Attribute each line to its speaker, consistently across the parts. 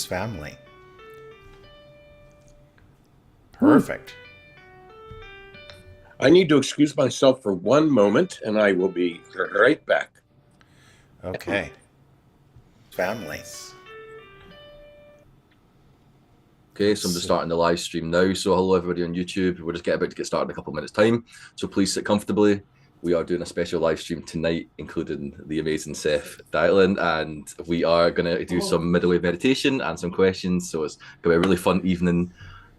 Speaker 1: Sue's family. Perfect.
Speaker 2: I need to excuse myself for one moment, and I will be right back.
Speaker 1: Okay. Families.
Speaker 3: Okay, so I'm just starting the live stream now. So hello everybody on YouTube. We're just about to get started in a couple of minutes time. So please sit comfortably. We are doing a special live stream tonight, including the amazing Seth Dylan, and we are going to do some MiddleWave meditation and some questions. So it's going to be a really fun evening.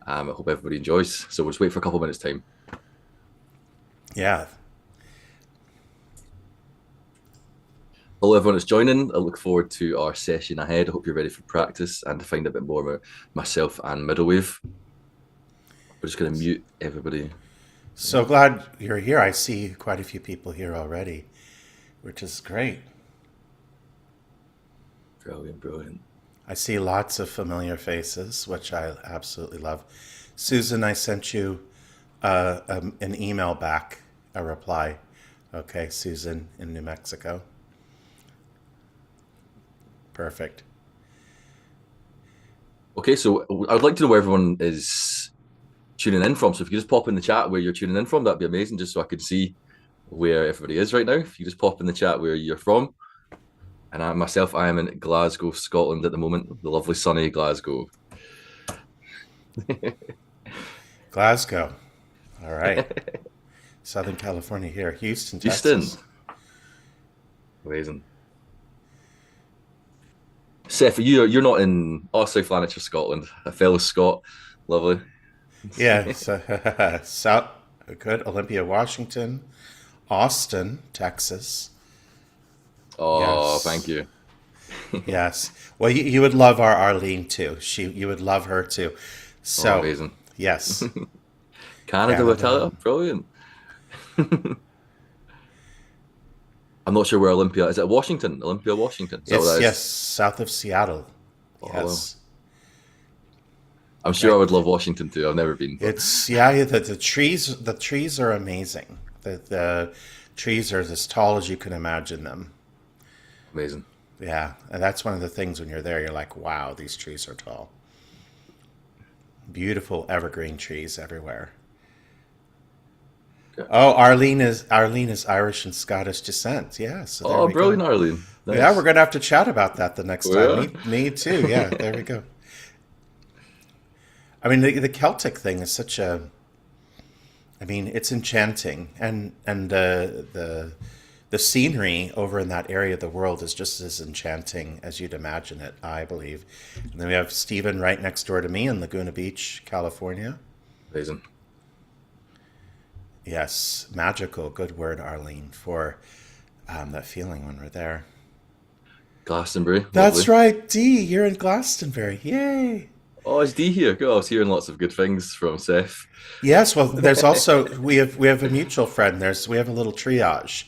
Speaker 3: I hope everybody enjoys. So we'll just wait for a couple of minutes time.
Speaker 1: Yeah.
Speaker 3: Hello, everyone that's joining. I look forward to our session ahead. I hope you're ready for practice and to find a bit more about myself and MiddleWave. We're just going to mute everybody.
Speaker 1: So glad you're here. I see quite a few people here already, which is great.
Speaker 3: Brilliant, brilliant.
Speaker 1: I see lots of familiar faces, which I absolutely love. Susan, I sent you an email back, a reply. Okay, Susan in New Mexico. Perfect.
Speaker 3: Okay, so I would like to know where everyone is tuning in from. So if you just pop in the chat where you're tuning in from, that'd be amazing, just so I can see where everybody is right now. If you just pop in the chat where you're from. And I am in Glasgow, Scotland at the moment, the lovely sunny Glasgow.
Speaker 1: Glasgow. All right. Southern California here. Houston,
Speaker 3: Houston.
Speaker 1: Texas.
Speaker 3: Amazing. Seth, you're not in South Lanarkshire, Scotland. A fellow Scot. Lovely.
Speaker 1: Yeah. South, good. Olympia, Washington. Austin, Texas.
Speaker 3: Oh,
Speaker 1: Yes.
Speaker 3: thank you.
Speaker 1: Yes. Well, you would love our Arlene too. You would love her too. So,
Speaker 3: amazing.
Speaker 1: Yes.
Speaker 3: Canada. Brilliant. I'm not sure where Olympia is. It Washington? Olympia, Washington.
Speaker 1: Yes, south of Seattle.
Speaker 3: Oh,
Speaker 1: Yes.
Speaker 3: I'm sure I would love Washington too. I've never been. But...
Speaker 1: It's the trees are amazing. The trees are as tall as you can imagine them.
Speaker 3: Amazing.
Speaker 1: Yeah, and that's one of the things when you're there, you're like, wow, these trees are tall. Beautiful evergreen trees everywhere. Okay. Oh, Arlene is Irish and Scottish descent. Yeah. So
Speaker 3: brilliant, go. Arlene.
Speaker 1: Nice. Yeah, we're gonna have to chat about that the next time. Yeah. Me too. Yeah, there we go. I mean, the Celtic thing is such a. I mean, it's enchanting, and the scenery over in that area of the world is just as enchanting as you'd imagine it, I believe. And then we have Stephen right next door to me in Laguna Beach, California.
Speaker 3: Amazing.
Speaker 1: Yes, magical. Good word, Arlene, for that feeling when we're there.
Speaker 3: Glastonbury.
Speaker 1: That's right, Dee. You're in Glastonbury. Yay.
Speaker 3: Oh, is Dee here? Good. I was hearing lots of good things from Seth.
Speaker 1: Yes, well, there's also we have a mutual friend. We have a little triage.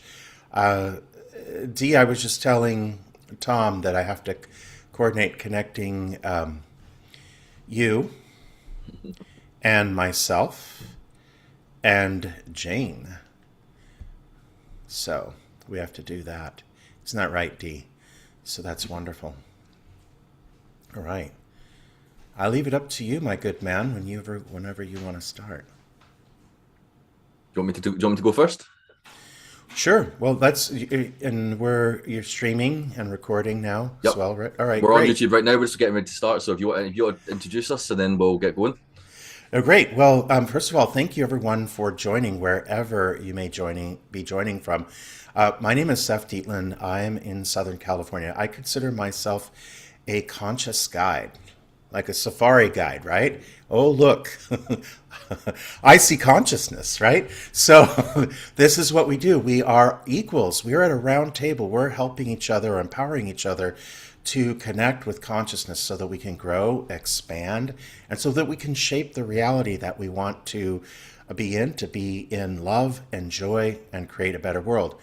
Speaker 1: Dee, I was just telling Tom that I have to coordinate connecting you and myself and Jane. So we have to do that. Isn't that right, Dee? So that's wonderful. All right. I'll leave it up to you, my good man, whenever you want to start.
Speaker 3: Do you want me to go first?
Speaker 1: Sure. Well, you're streaming and recording now as well, right? All right.
Speaker 3: We're on YouTube right now. We're just getting ready to start. So if you want to introduce us, and then we'll get going.
Speaker 1: Oh, great. Well, first of all, thank you everyone for joining wherever you may be joining from. My name is Seth Dietland. I'm in Southern California. I consider myself a conscious guide, like a safari guide, right? Oh, look, I see consciousness, right? So this is what we do. We are equals. We're at a round table. We're helping each other, empowering each other to connect with consciousness so that we can grow, expand, and so that we can shape the reality that we want to be in love and joy and create a better world.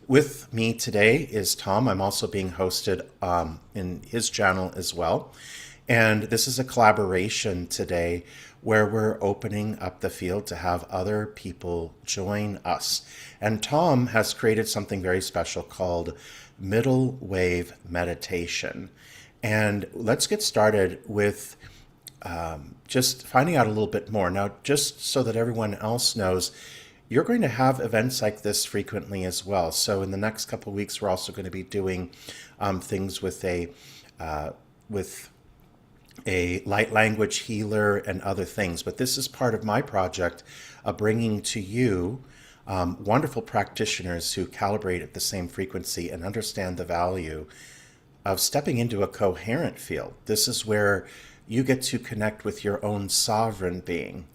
Speaker 1: With me today is Tom. I'm also being hosted in his channel as well. And this is a collaboration today where we're opening up the field to have other people join us. And Tom has created something very special called MiddleWave meditation. And let's get started with just finding out a little bit more. Now, just so that everyone else knows, you're going to have events like this frequently as well. So in the next couple of weeks, we're also going to be doing things with a light language healer and other things. But this is part of my project of bringing to you wonderful practitioners who calibrate at the same frequency and understand the value of stepping into a coherent field. This is where you get to connect with your own sovereign being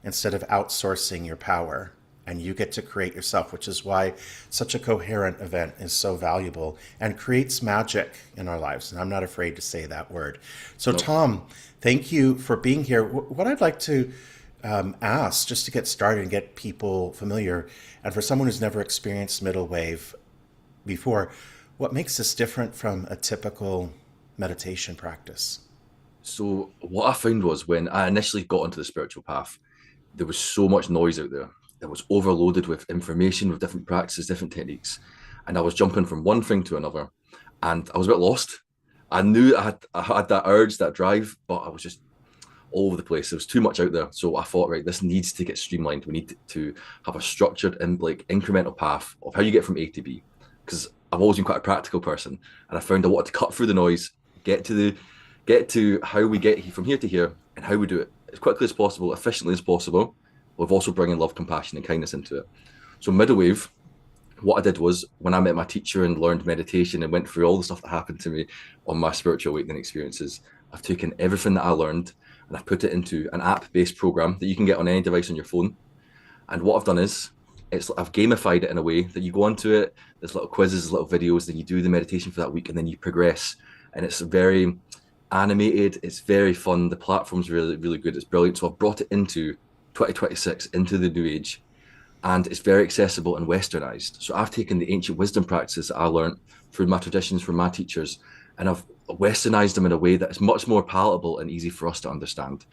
Speaker 1: instead of outsourcing your power. And you get to create yourself, which is why such a coherent event is so valuable and creates magic in our lives. And I'm not afraid to say that word. So,
Speaker 3: Nope.
Speaker 1: Tom, thank you for being here. What I'd like to ask, just to get started and get people familiar, and for someone who's never experienced middle wave before, what makes this different from a typical meditation practice?
Speaker 3: So what I found was when I initially got onto the spiritual path, there was so much noise out there. It was overloaded with information, with different practices, different techniques. And I was jumping from one thing to another. And I was a bit lost. I knew I had that urge, that drive, but I was just all over the place. There was too much out there. So I thought, right, this needs to get streamlined. We need to have a structured and like incremental path of how you get from A to B. Because I've always been quite a practical person. And I found I wanted to cut through the noise, get to how we get from here to here and how we do it as quickly as possible, efficiently as possible, with also bringing love, compassion, and kindness into it. So MiddleWave, what I did was when I met my teacher and learned meditation and went through all the stuff that happened to me on my spiritual awakening experiences, I've taken everything that I learned and I've put it into an app-based program that you can get on any device on your phone. And what I've done is I've gamified it in a way that you go onto it, there's little quizzes, little videos, then you do the meditation for that week and then you progress. And it's very animated, it's very fun. The platform's really, really good. It's brilliant. So I've brought it into 2026, into the new age, and it's very accessible and westernized. So I've taken the ancient wisdom practices that I learned through my traditions from my teachers, and I've westernized them in a way that is much more palatable and easy for us to understand.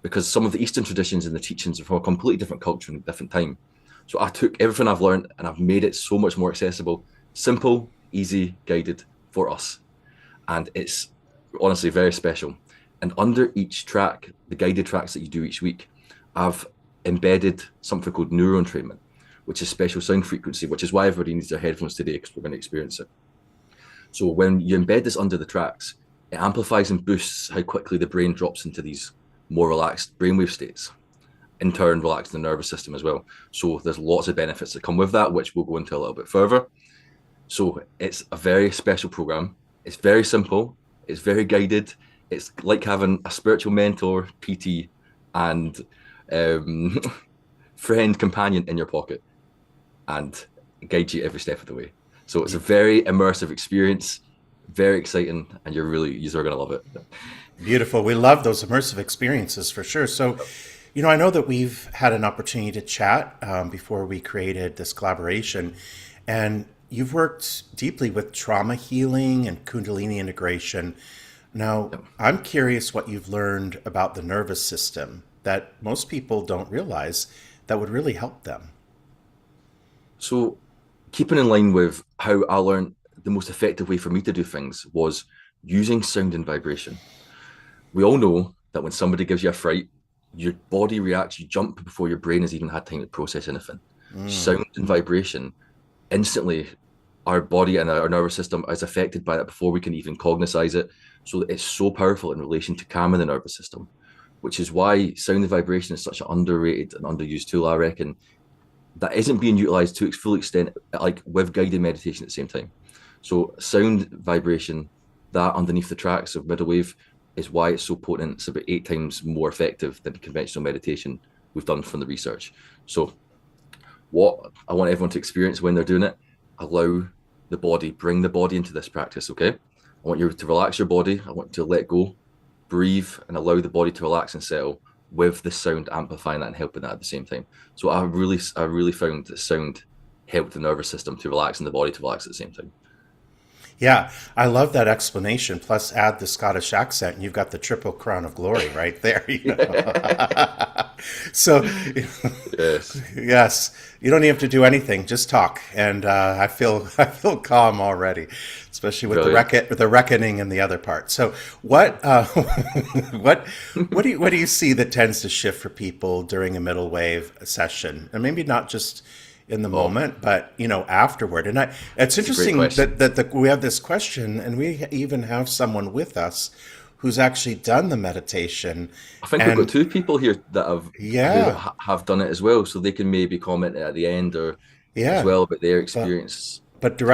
Speaker 3: Because some of the Eastern traditions and the teachings are from a completely different culture and a different time. So I took everything I've learned and I've made it so much more accessible, simple, easy, guided for us. And it's honestly very special. And under each track, the guided tracks that you do each week, I've embedded something called neuron entrainment, which is special sound frequency, which is why everybody needs their headphones today, because we're going to experience it. So when you embed this under the tracks, it amplifies and boosts how quickly the brain drops into these more relaxed brainwave states, in turn relax the nervous system as well. So there's lots of benefits that come with that, which we'll go into a little bit further. So it's a very special program. It's very simple. It's very guided. It's like having a spiritual mentor, PT, and friend, companion in your pocket, and guide you every step of the way. So it's a very immersive experience, very exciting, and you're going to love it.
Speaker 1: Beautiful. We love those immersive experiences for sure. So, I know that we've had an opportunity to chat before we created this collaboration, and you've worked deeply with trauma healing and Kundalini integration. Now, I'm curious what you've learned about the nervous system that most people don't realize that would really help them.
Speaker 3: So keeping in line with how I learned the most effective way for me to do things was using sound and vibration. We all know that when somebody gives you a fright, your body reacts, you jump before your brain has even had time to process anything. Sound and vibration, instantly our body and our nervous system is affected by that before we can even cognize it. So it's so powerful in relation to calming the nervous system, which is why sound and vibration is such an underrated and underused tool, I reckon, that isn't being utilized to its full extent, like with guided meditation at the same time. So sound, vibration, that underneath the tracks of MiddleWave is why it's so potent. It's about 8 times more effective than conventional meditation we've done from the research. So what I want everyone to experience when they're doing it, allow the body, bring the body into this practice, okay? I want you to relax your body. I want you to let go, breathe, and allow the body to relax and settle with the sound amplifying that and helping that at the same time. So I really found that sound helped the nervous system to relax and the body to relax at the same time.
Speaker 1: Yeah, I love that explanation. Plus, add the Scottish accent, and you've got the triple crown of glory right there. So,
Speaker 3: Yes,
Speaker 1: yes, you don't even have to do anything; just talk, and I feel calm already, especially with
Speaker 3: brilliant.
Speaker 1: the reckoning and the other part. So, what what what do you see that tends to shift for people during a middle wave session, and maybe not just in the
Speaker 3: Oh,
Speaker 1: moment, but afterward? And it's
Speaker 3: it's a great
Speaker 1: interesting
Speaker 3: question.
Speaker 1: that we have this question, and we even have someone with us who's actually done the meditation,
Speaker 3: I think we've got
Speaker 1: and
Speaker 3: two people here that
Speaker 1: yeah,
Speaker 3: have done it as well, so they can maybe comment at the end or as
Speaker 1: yeah.
Speaker 3: well about their
Speaker 1: But
Speaker 3: experience
Speaker 1: but
Speaker 3: too.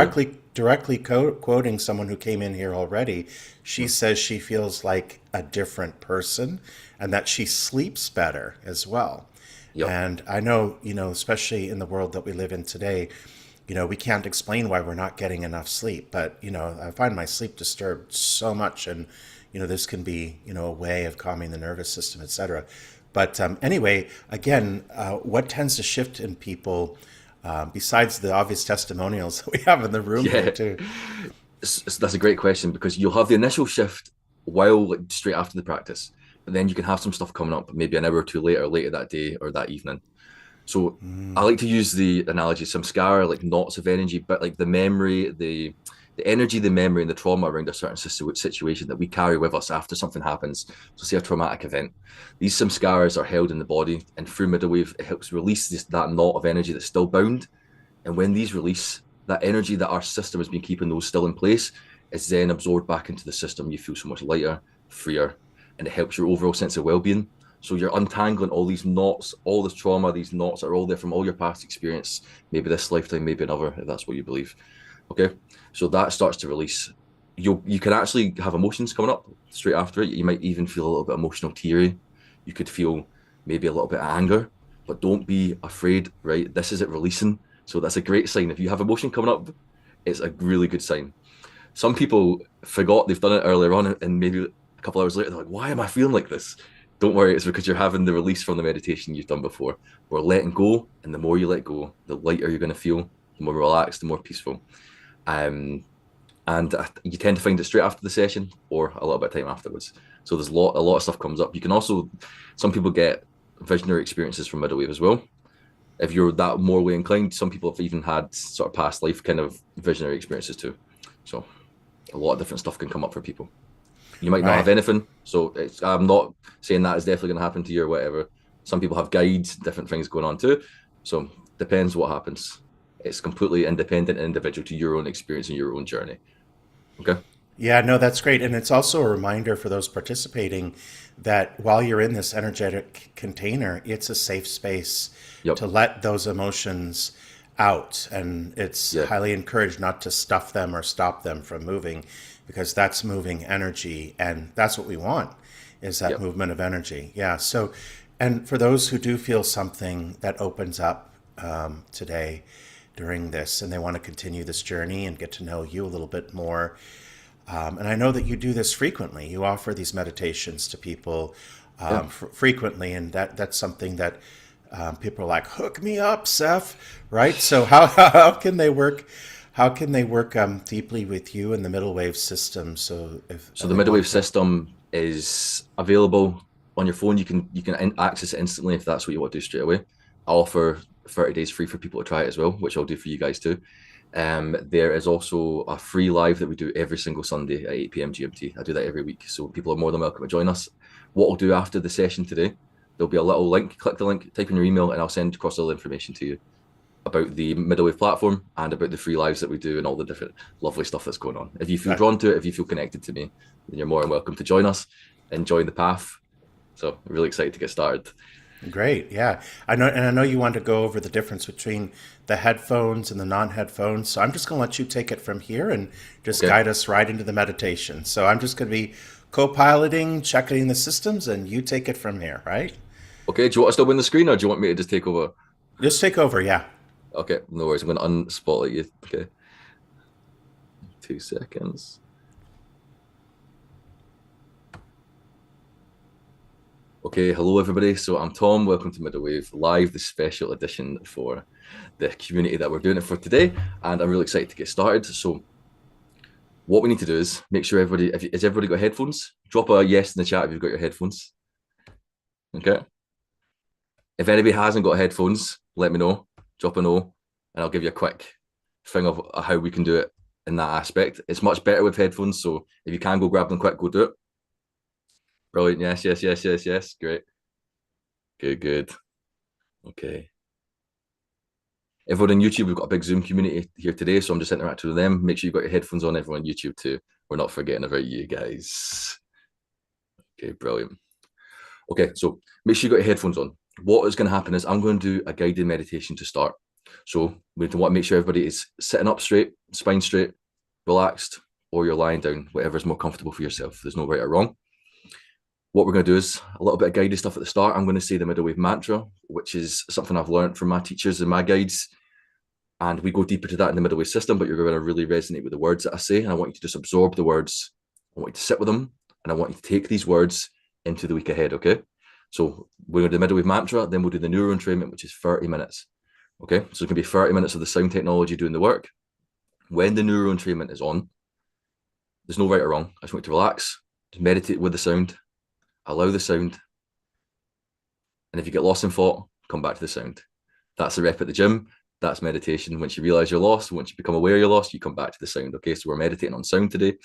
Speaker 1: directly quoting someone who came in here already, she
Speaker 3: Hmm.
Speaker 1: says she feels like a different person and that she sleeps better as well.
Speaker 3: Yep.
Speaker 1: And I know, especially in the world that we live in today, we can't explain why we're not getting enough sleep, but I find my sleep disturbed so much, and this can be a way of calming the nervous system, etc. But anyway, again, what tends to shift in people, besides the obvious testimonials that we have in the room here
Speaker 3: Yeah,
Speaker 1: too?
Speaker 3: that's a great question because you'll have the initial shift while like straight after the practice, but then you can have some stuff coming up maybe an hour or two later that day or that evening. So I like to use the analogy some scar are like knots of energy, but like the memory, the energy, the memory, and the trauma around a certain situation that we carry with us after something happens. So, say a traumatic event, these some scars are held in the body, and through middle wave, it helps release that knot of energy that's still bound. And when these release, that energy that our system has been keeping those still in place is then absorbed back into the system. You feel so much lighter, freer, and it helps your overall sense of well-being. So you're untangling all these knots, all this trauma, these knots are all there from all your past experience, maybe this lifetime, maybe another, if that's what you believe. Okay. So that starts to release. You can actually have emotions coming up straight after it. You might even feel a little bit emotional, teary. You could feel maybe a little bit of anger, but don't be afraid, right? This is it releasing. So that's a great sign. If you have emotion coming up, it's a really good sign. Some people forgot they've done it earlier on, and maybe a couple hours later, they're like, why am I feeling like this? Don't worry, it's because you're having the release from the meditation you've done before. We're letting go, and the more you let go, the lighter you're going to feel, the more relaxed, the more peaceful. Um, and you tend to find it straight after the session or a little bit of time afterwards. So there's a lot of stuff comes up. You can also, some people get visionary experiences from middle wave as well. If you're that morally inclined, some people have even had sort of past life kind of visionary experiences too. So a lot of different stuff can come up for people. You might not have
Speaker 1: Right.
Speaker 3: anything, so I'm not saying that is definitely going to happen to you or whatever. Some people have guides, different things going on too. So depends what happens. It's completely independent and individual to your own experience and your own journey. Okay.
Speaker 1: Yeah, no, that's great. And it's also a reminder for those participating that while you're in this energetic container, it's a safe space
Speaker 3: Yep.
Speaker 1: to let those emotions out. And it's
Speaker 3: Yeah.
Speaker 1: highly encouraged not to stuff them or stop them from moving, because that's moving energy. And that's what we want, is that
Speaker 3: Yep.
Speaker 1: movement of energy. Yeah. So, and for those who do feel something that opens up today during this, and they want to continue this journey and get to know you a little bit more, and I know that you do this frequently. You offer these meditations to people
Speaker 3: Yeah.
Speaker 1: frequently, and that's something that people are like, "Hook me up, Seth!" Right? So how can they work? How can they work deeply with you in the middle wave system? So if
Speaker 3: So the
Speaker 1: they
Speaker 3: MiddleWave
Speaker 1: want to,
Speaker 3: system is available on your phone. You can access it instantly if that's what you want to do straight away. I offer 30 days free for people to try it as well, which I'll do for you guys too. There is also a free live that we do every single Sunday at 8 p.m. GMT. I do that every week, so people are more than welcome to join us. What I'll do after the session today, there'll be a little link. Click the link, type in your email, and I'll send across all the information to you about the MiddleWave platform and about the free lives that we do and all the different lovely stuff that's going on. If you feel
Speaker 1: that,
Speaker 3: drawn to it, if you feel connected to me, then you're more than welcome to join us and join the path. So I'm really excited to get started.
Speaker 1: great, yeah. I know you want to go over the difference between the headphones and the non-headphones. So I'm just going to let you take it from here and just
Speaker 3: Okay.
Speaker 1: guide us right into the meditation. So I'm just going to be co-piloting, checking the systems, and you take it from here, right?
Speaker 3: Okay. Do you want to still win the screen or do you want me to just take over?
Speaker 1: Just take over, yeah.
Speaker 3: Okay. No worries. I'm going to unspotlight you. Okay. 2 seconds. Okay, hello everybody. So I'm Tom. Welcome to MiddleWave Live, the special edition for the community that we're doing it for today, and I'm really excited to get started. So what we need to do is make sure everybody, has everybody got headphones? Drop a yes in the chat if you've got your headphones. Okay. If anybody hasn't got headphones, let me know. Drop a no, and I'll give you a quick thing of how we can do it in that aspect. It's much better with headphones, so if you can go grab them quick, go do it. Brilliant. Yes, yes, yes, yes, yes. Great. Good, good. Okay. Everyone on YouTube, we've got a big Zoom community here today, so I'm just interacting with them. Make sure you've got your headphones on, everyone on YouTube too. We're not forgetting about you guys. Okay, brilliant. Okay, so make sure you got your headphones on. What is going to happen is I'm going to do a guided meditation to start. So we want to make sure everybody is sitting up straight, spine straight, relaxed, or you're lying down, whatever is more comfortable for yourself. There's no right or wrong. What we're going to do is a little bit of guided stuff at the start. I'm going to say the MiddleWave mantra, which is something I've learned from my teachers and my guides. And we go deeper to that in the MiddleWave system, but you're going to really resonate with the words that I say. And I want you to just absorb the words. I want you to sit with them. And I want you to take these words into the week ahead, okay? So we're going to do the MiddleWave mantra, then we'll do the neuro entrainment, which is 30 minutes. Okay, so it's going to be 30 minutes of the sound technology doing the work. When the neuro entrainment is on, there's no right or wrong. I just want you to relax, just meditate with the sound, allow the sound. And if you get lost in thought, come back to the sound. That's the rep at the gym. That's meditation. Once you realize you're lost, once you become aware you're lost, you come back to the sound. Okay, so we're meditating on sound today.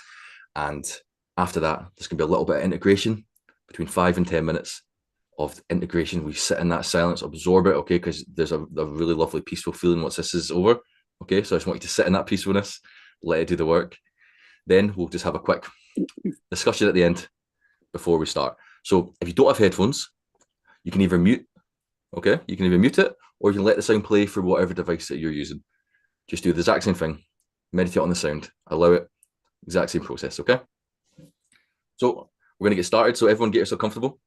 Speaker 3: And after that, there's going to be a little bit of integration between 5 and 10 minutes of integration. We sit in that silence, absorb it, okay, because there's a really lovely, peaceful feeling once this is over. Okay, so I just want you to sit in that peacefulness, let it do the work. Then we'll just have a quick discussion at the end before we start. So if you don't have headphones, you can either mute, okay, you can either mute it, or you can let the sound play for whatever device that you're using. Just do the exact same thing. Meditate on the sound, allow it, exact same process, okay? So we're going to get started. So everyone get yourself comfortable.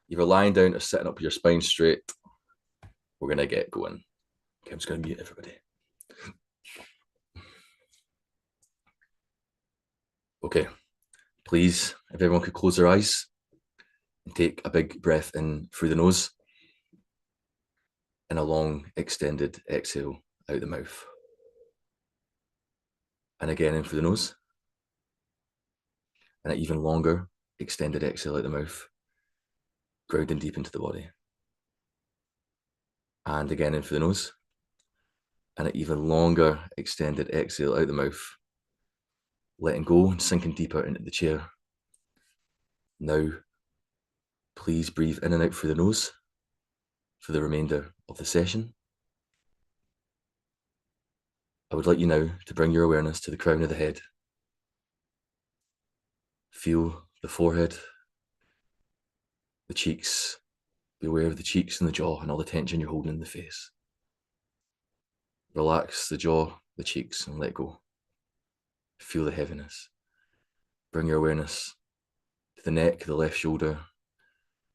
Speaker 3: Either lying down or sitting up with your spine straight. We're going to get going. Okay, I'm just going to mute everybody. Okay, please, if everyone could close their eyes and take a big breath in through the nose and a long extended exhale out the mouth. And again in through the nose and an even longer extended exhale out the mouth, grounding deep into the body. And again in through the nose and an even longer extended exhale out the mouth, letting go and sinking deeper into the chair. Now, please breathe in and out through the nose for the remainder of the session. I would like you now to bring your awareness to the crown of the head. Feel the forehead, the cheeks. Be aware of the cheeks and the jaw and all the tension you're holding in the face. Relax the jaw, the cheeks, and let go. Feel the heaviness. Bring your awareness to the neck, the left shoulder,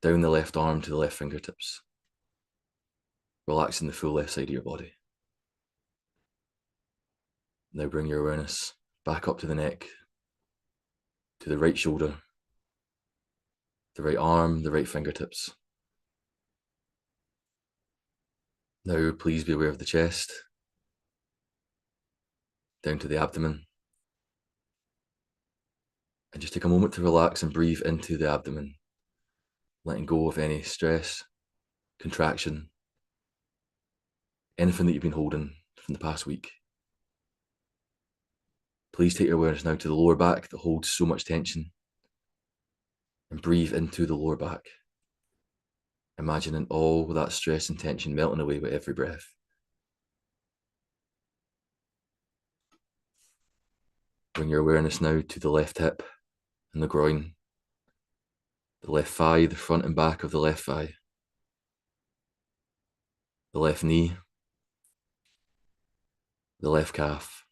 Speaker 3: down the left arm to the left fingertips. Relaxing the full left side of your body. Now bring your awareness back up to the neck, to the right shoulder, the right arm, the right fingertips. Now please be aware of the chest, down to the abdomen. And just take a moment to relax and breathe into the abdomen, letting go of any stress, contraction, anything that you've been holding from the past week. Please take your awareness now to the lower back that holds so much tension and breathe into the lower back, imagining all that stress and tension melting away with every breath. Bring your awareness now to the left hip and the groin, the left thigh, the front and back of the left thigh, the left knee, the left calf,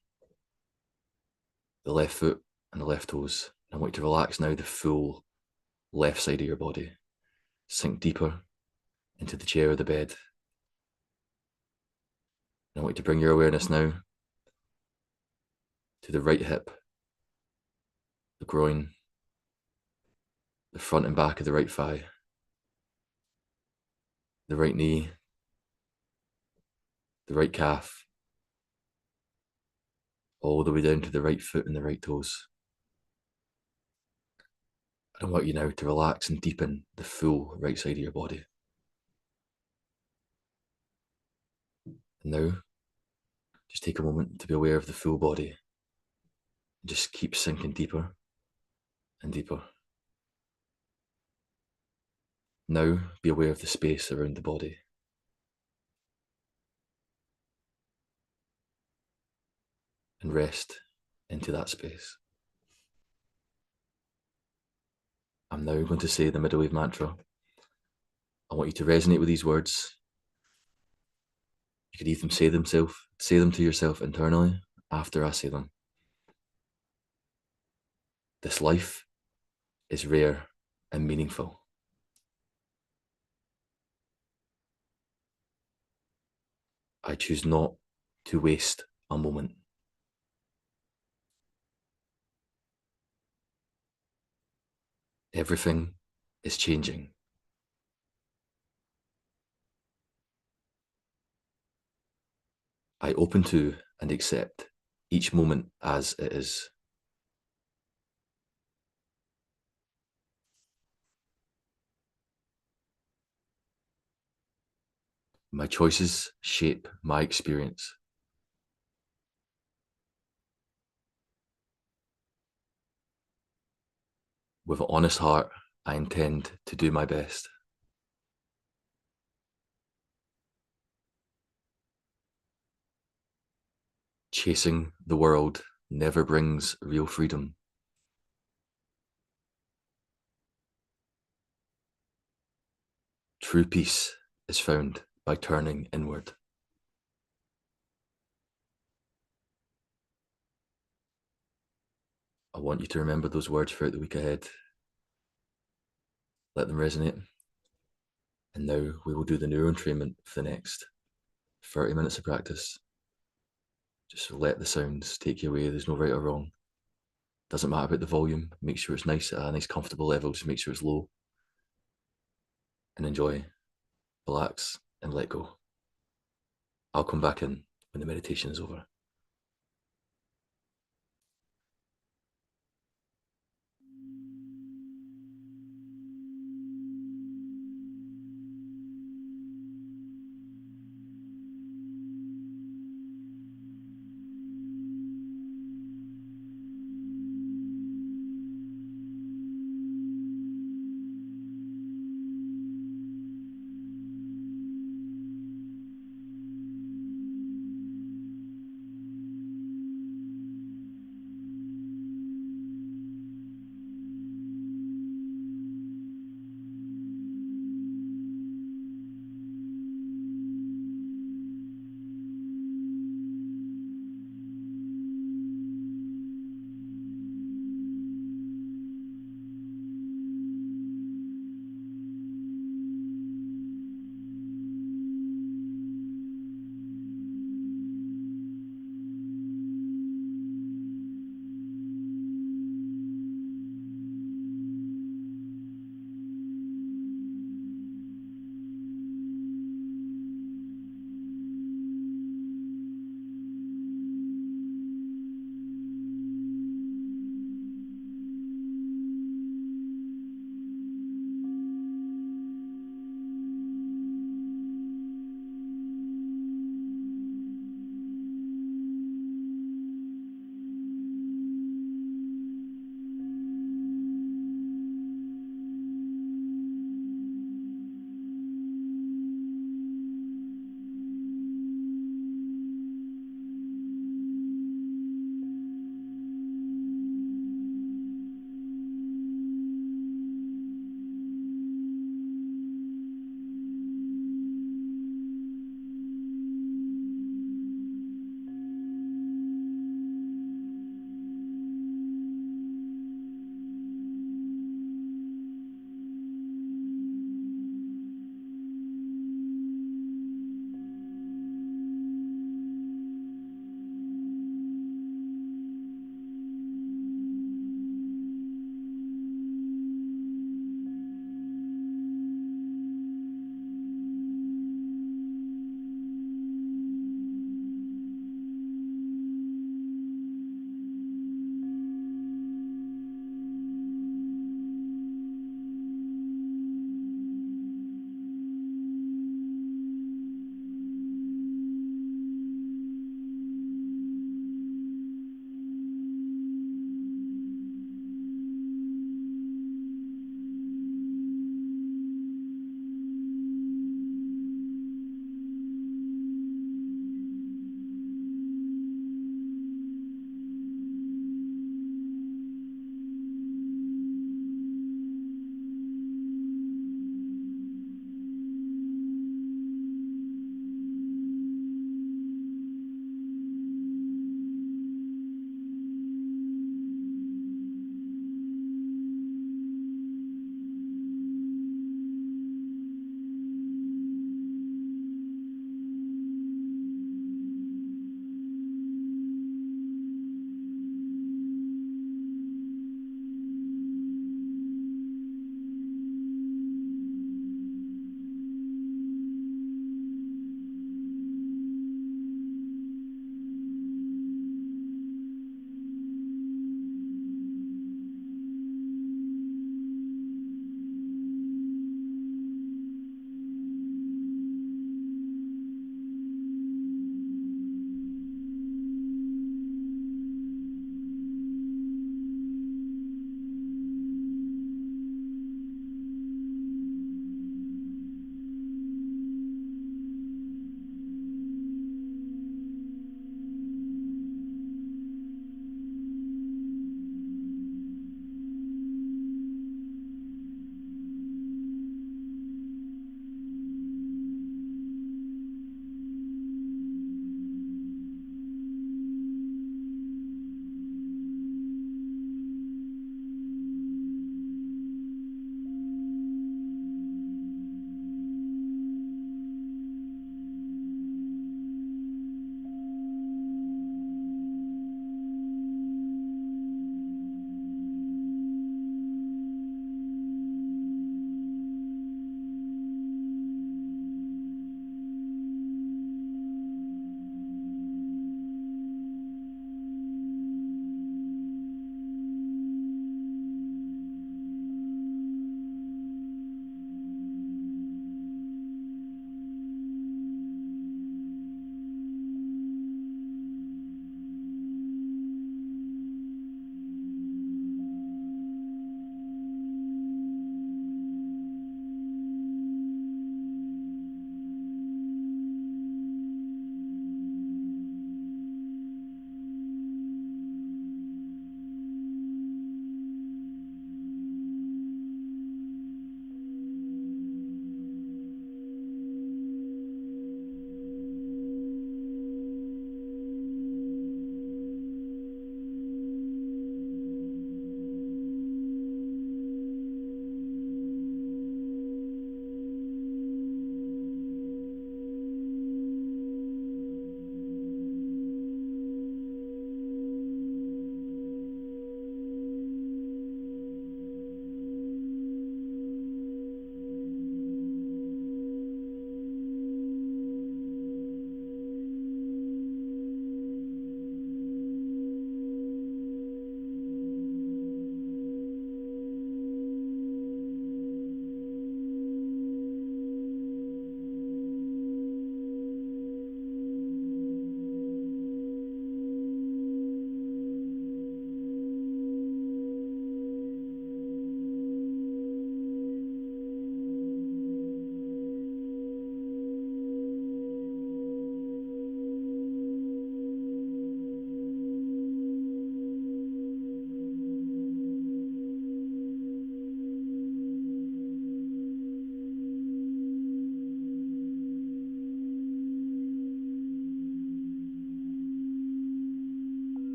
Speaker 3: the left foot and the left toes. I want you to relax now the full left side of your body. Sink deeper into the chair or the bed. I want you to bring your awareness now to the right hip, the groin, the front and back of the right thigh, the right knee, the right calf, all the way down to the right foot and the right toes. I want you now to relax and deepen the full right side of your body. And now, just take a moment to be aware of the full body. Just keep sinking deeper and deeper. Now, be aware of the space around the body. And rest into that space. I'm now going to say the MiddleWave mantra. I want you to resonate with these words. You could even say them to yourself internally after I say them. This life is rare and meaningful. I choose not to waste a moment. Everything is changing. I open to and accept each moment as it is. My choices shape my experience. With an honest heart, I intend to do my best. Chasing the world never brings real freedom. True peace is found by turning inward. I want you to remember those words throughout the week ahead. Let them resonate. And now we will do the neuron entrainment for the next 30 minutes of practice. Just let the sounds take you away. There's no right or wrong. Doesn't matter about the volume. Make sure it's nice at a nice comfortable level. Just make sure it's low. And enjoy, relax, and let go. I'll come back in when the meditation is over.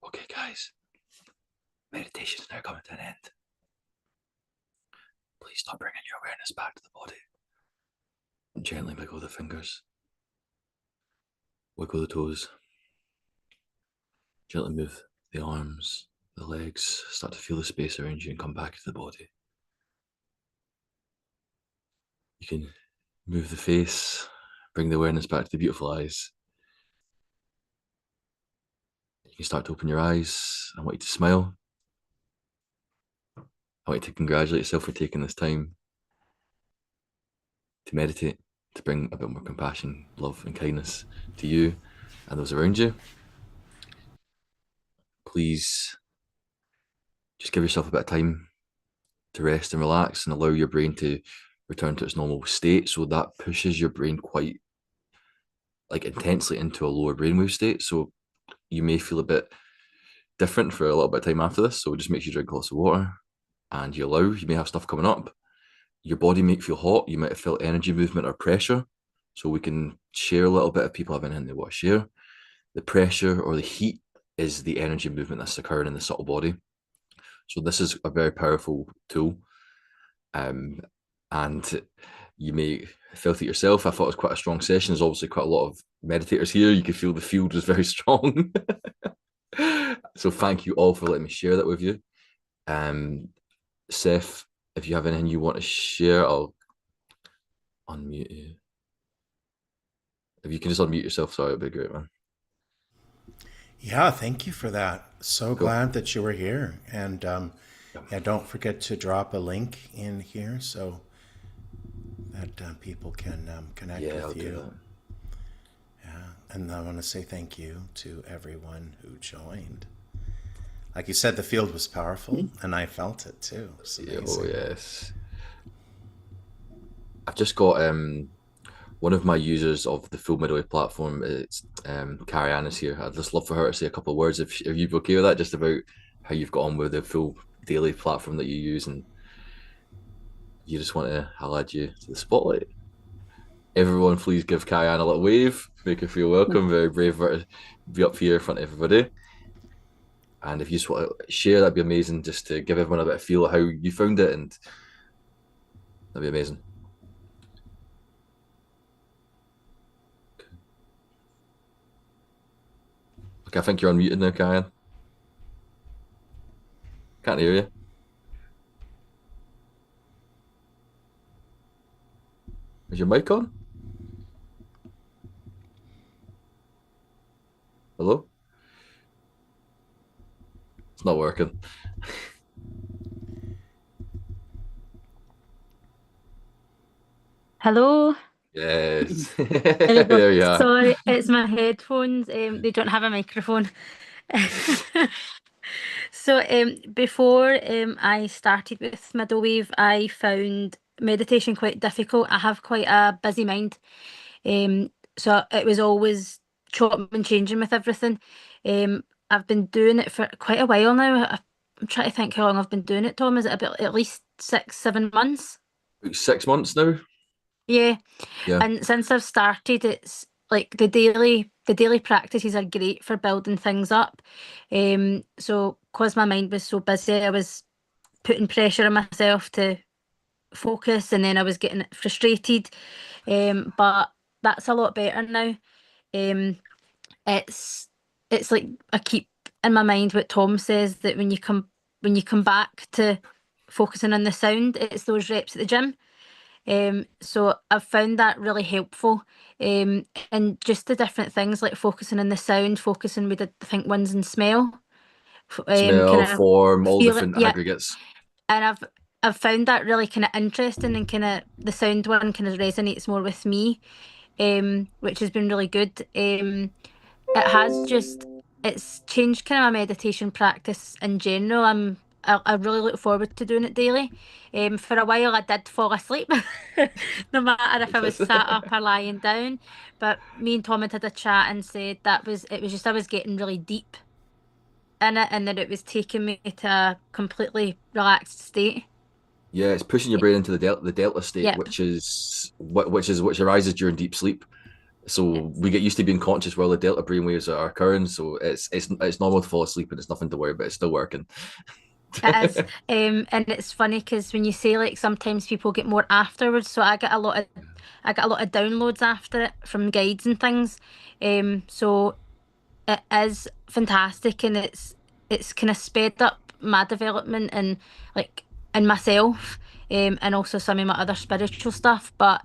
Speaker 3: Okay, guys. Meditation is now coming to an end. Please start bringing your awareness back to the body. And gently wiggle the fingers. Wiggle the toes. Gently move the arms, the legs. Start to feel the space around you and come back to the body. You can move the face, bring the awareness back to the beautiful eyes. You can start to open your eyes. I want you to smile. I want you to congratulate yourself for taking this time to meditate, to bring a bit more compassion, love, and kindness to you and those around you. Please just give yourself a bit of time to rest and relax and allow your brain to return to its normal state. So that pushes your brain quite intensely into a lower brainwave state. So you may feel a bit different for a little bit of time after this. So just make sure you drink lots of water and you may have stuff coming up. Your body may feel hot. You might have felt energy movement or pressure. So we can share a little bit if people have anything they want to share. The pressure or the heat is the energy movement that's occurring in the subtle body. So this is a very powerful tool. And you may have felt it yourself. I thought it was quite a strong session. There's obviously quite a lot of meditators here. You could feel the field was very strong. So thank you all for letting me share that with you. Seth, if you have anything you want to share, I'll unmute you. If you can just unmute yourself, sorry, it'd be great, man.
Speaker 1: Yeah, thank you for that. So
Speaker 3: Cool.
Speaker 1: glad that you were here. And yeah, don't forget to drop a link in here so that people can connect
Speaker 3: Yeah, I'll
Speaker 1: with
Speaker 3: do
Speaker 1: you.
Speaker 3: that.
Speaker 1: Yeah, and I want to say thank you to everyone who joined. Like you said, the field was powerful, and I felt it too. It's
Speaker 3: Yeah,
Speaker 1: amazing.
Speaker 3: oh yes. I've just got one of my users of the full MiddleWave platform. It's Carrie Ann is here. I'd just love for her to say a couple of words if you'd be okay with that, just about how you've got on with the full daily platform that you use, and you just want to, I'll add you to the spotlight. Everyone, please give Carrie Ann a little wave, make her feel welcome. Very brave of her to be up here in front of everybody. And if you just want to share, that'd be amazing, just to give everyone a bit of feel of how you found it, and that'd be amazing. Okay, I think you're unmuted now, Kyan. Can't hear you. Is your mic on? Hello? It's not working.
Speaker 4: Hello.
Speaker 3: Yes.
Speaker 4: There you go.
Speaker 3: There you are.
Speaker 4: Sorry, it's my headphones. They don't have a microphone. So before I started with MiddleWave, I found meditation quite difficult. I have quite a busy mind. So it was always chopping and changing with everything. I've been doing it for quite a while now. I'm trying to think how long I've been doing it, Tom. Is it about at least 6, 7 months?
Speaker 3: About 6 months now?
Speaker 4: Yeah.
Speaker 3: Yeah.
Speaker 4: And since I've started, it's like the daily practices are great for building things up. So because my mind was so busy, I was putting pressure on myself to focus, and then I was getting frustrated. But that's a lot better now. Um, it's like I keep in my mind what Tom says, that when you come back to focusing on the sound, it's those reps at the gym. So I've found that really helpful. And just the different things like focusing on the sound, focusing we did I think ones in smell. Kind
Speaker 3: Smell,
Speaker 4: of
Speaker 3: form, all
Speaker 4: feel it,
Speaker 3: different
Speaker 4: yeah.
Speaker 3: aggregates.
Speaker 4: And I've found that really kind of interesting, and kind of the sound one kind of resonates more with me, which has been really good. It's changed kind of my meditation practice in general. I really look forward to doing it daily. For a while I did fall asleep, no matter if I was sat up or lying down. But me and Tom had a chat and said it was just I was getting really deep in it, and that it was taking me to a completely relaxed state.
Speaker 3: Yeah, it's pushing your brain into the delta state,
Speaker 4: Yeah,
Speaker 3: which arises during deep sleep. So we get used to being conscious while the delta brainwaves are occurring. So it's normal to fall asleep and it's nothing to worry about. It's still working.
Speaker 4: It is, and it's funny because when you say like sometimes people get more afterwards, so I get a lot of downloads after it from guides and things. So it is fantastic, and it's kind of sped up my development and like in myself, and also some of my other spiritual stuff. But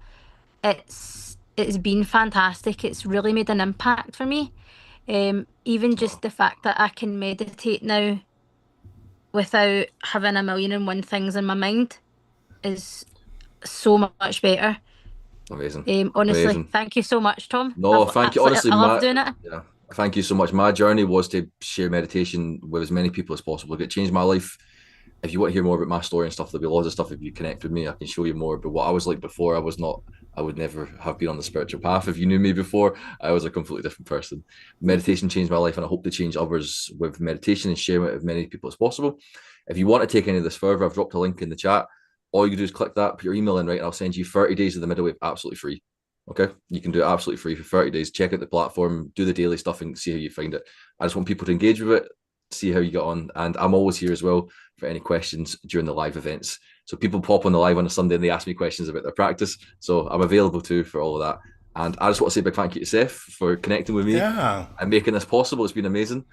Speaker 4: it's been fantastic. It's really made an impact for me. Even just the fact that I can meditate now without having a million and one things in my mind is so much better.
Speaker 3: Amazing.
Speaker 4: Honestly,
Speaker 3: Amazing.
Speaker 4: thank you so much, Tom.
Speaker 3: No, thank you. Honestly,
Speaker 4: I love doing it.
Speaker 3: yeah, thank you so much. My journey was to share meditation with as many people as possible. It changed my life. If you want to hear more about my story and stuff, there'll be loads of stuff. If you connect with me, I can show you more. But what I was like before, I would never have been on the spiritual path. If you knew me before, I was a completely different person. Meditation changed my life, and I hope to change others with meditation and share it with as many people as possible. If you want to take any of this further, I've dropped a link in the chat. All you do is click that, put your email in, right, and I'll send you 30 days of the MiddleWave absolutely free. Okay, you can do it absolutely free for 30 days. Check out the platform, do the daily stuff, and see how you find it. I just want people to engage with it, see how you get on, and I'm always here as well for any questions during the live events. So people pop on the live on a Sunday and they ask me questions about their practice, so I'm available too for all of that. And I just want to say a big thank you to Seth for connecting with me
Speaker 1: Yeah.
Speaker 3: and making this possible. It's been amazing.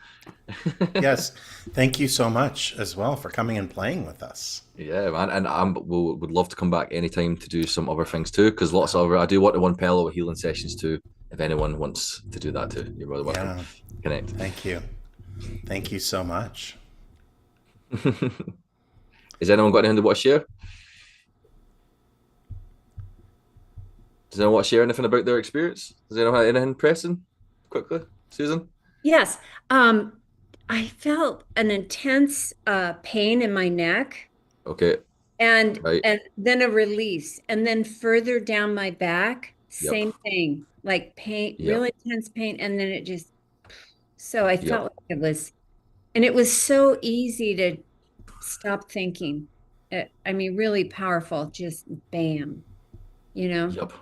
Speaker 1: Yes. Thank you so much as well for coming and playing with us.
Speaker 3: Yeah, man, and would love to come back anytime to do some other things too, because lots of I do want the one pillow healing sessions too. If anyone wants to do that too, you're more than welcome.
Speaker 1: Yeah.
Speaker 3: Connect.
Speaker 1: Thank you. Thank you so much.
Speaker 3: Has anyone got anything to want to share? Does anyone want to share anything about their experience? Does anyone have anything pressing? Quickly, Susan?
Speaker 5: Yes. I felt an intense pain in my neck
Speaker 3: Okay,
Speaker 5: and
Speaker 3: right.
Speaker 5: then a release. And then further down my back,
Speaker 3: Yep.
Speaker 5: same thing, like pain,
Speaker 3: Yep.
Speaker 5: really intense pain. And then it just, so I
Speaker 3: Yep.
Speaker 5: felt like it was, and it was so easy to stop thinking. I mean, really powerful, just bam, you know?
Speaker 3: Yep.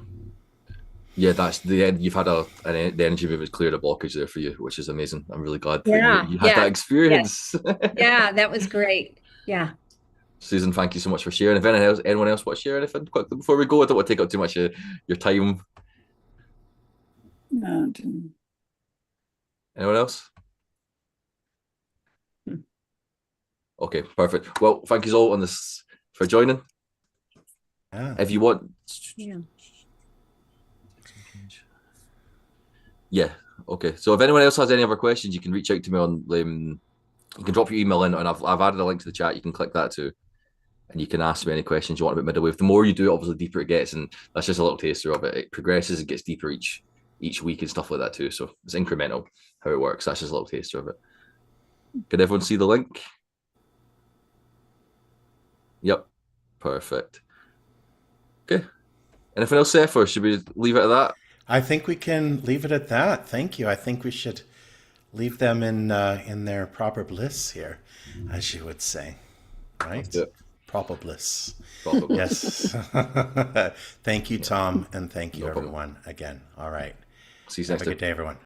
Speaker 3: Yeah, that's the end. You've had the energy movement cleared a blockage there for you, which is amazing. I'm really glad that you had that experience.
Speaker 5: Yeah, that was great. Yeah.
Speaker 3: Susan, thank you so much for sharing. If anyone else want to share anything quickly before we go, I don't want to take up too much of your time.
Speaker 6: No,
Speaker 3: Anyone else? Okay, perfect. Well, thank you all on this for joining.
Speaker 1: Yeah.
Speaker 3: If you want, yeah, okay. So if anyone else has any other questions, you can reach out to me on. You can drop your email in, and I've added a link to the chat. You can click that too, and you can ask me any questions you want about MiddleWave. The more you do it, obviously, the deeper it gets, and that's just a little taster of it. It progresses and gets deeper each week and stuff like that too. So it's incremental how it works. That's just a little taster of it. Can everyone see the link? Yep, perfect. Okay. Anything else, Seth, or should we leave it at that?
Speaker 1: I think we can leave it at that. Thank you. I think we should leave them in their proper bliss here, as you would say, right? Proper bliss.
Speaker 3: Proper bliss.
Speaker 1: Yes. Thank you, Tom, and thank you,
Speaker 3: No problem.
Speaker 1: everyone, again. All right.
Speaker 3: See you
Speaker 1: Have
Speaker 3: next
Speaker 1: a
Speaker 3: time.
Speaker 1: good day, everyone.